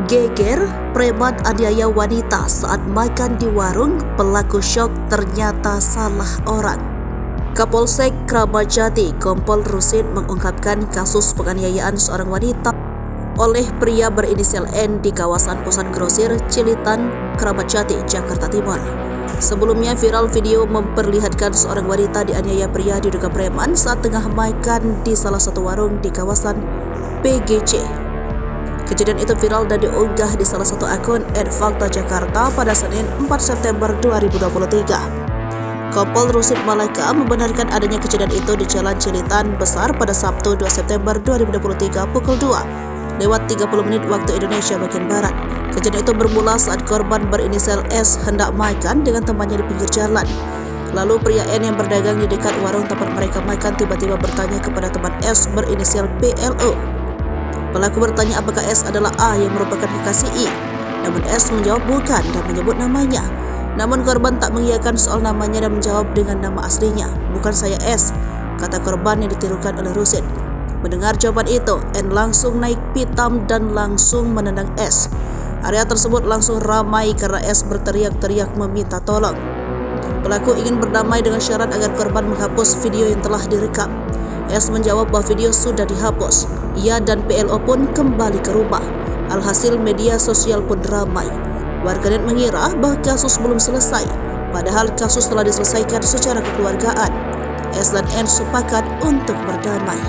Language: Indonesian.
Geger, preman aniaya wanita saat makan di warung, pelaku syok ternyata salah orang. Kapolsek Kramat Jati, Kompol Rusin mengungkapkan kasus penganiayaan seorang wanita oleh pria berinisial N di kawasan Pusat Grosir Cilitan, Kramat Jati, Jakarta Timur. Sebelumnya viral video memperlihatkan seorang wanita dianiaya pria diduga preman saat tengah makan di salah satu warung di kawasan PGC. Kejadian itu viral dan diunggah di salah satu akun @fakta Jakarta pada Senin 4 September 2023. Kompol Rusin Malaka membenarkan adanya kejadian itu di Jalan Cilitan Besar pada Sabtu 2 September 2023 pukul 2:30 waktu Indonesia bagian Barat. Kejadian itu bermula saat korban berinisial S hendak makan dengan temannya di pinggir jalan. Lalu pria N yang berdagang di dekat warung tempat mereka makan tiba-tiba bertanya kepada teman S berinisial PLO. Pelaku bertanya apakah S adalah A yang merupakan kekasih I. Namun S menjawab bukan dan menyebut namanya. Namun korban tak mengiyakan soal namanya dan menjawab dengan nama aslinya. Bukan saya S, kata korban yang ditirukan oleh Rusin. Mendengar jawaban itu, N langsung naik pitam dan langsung menendang S. Area tersebut langsung ramai karena S berteriak-teriak meminta tolong. Pelaku ingin berdamai dengan syarat agar korban menghapus video yang telah direkam. S menjawab bahwa video sudah dihapus. Ia dan PLO pun kembali ke rumah. Alhasil media sosial pun ramai. Warganet mengira bahwa kasus belum selesai, padahal kasus telah diselesaikan secara kekeluargaan. S dan N sepakat untuk berdamai.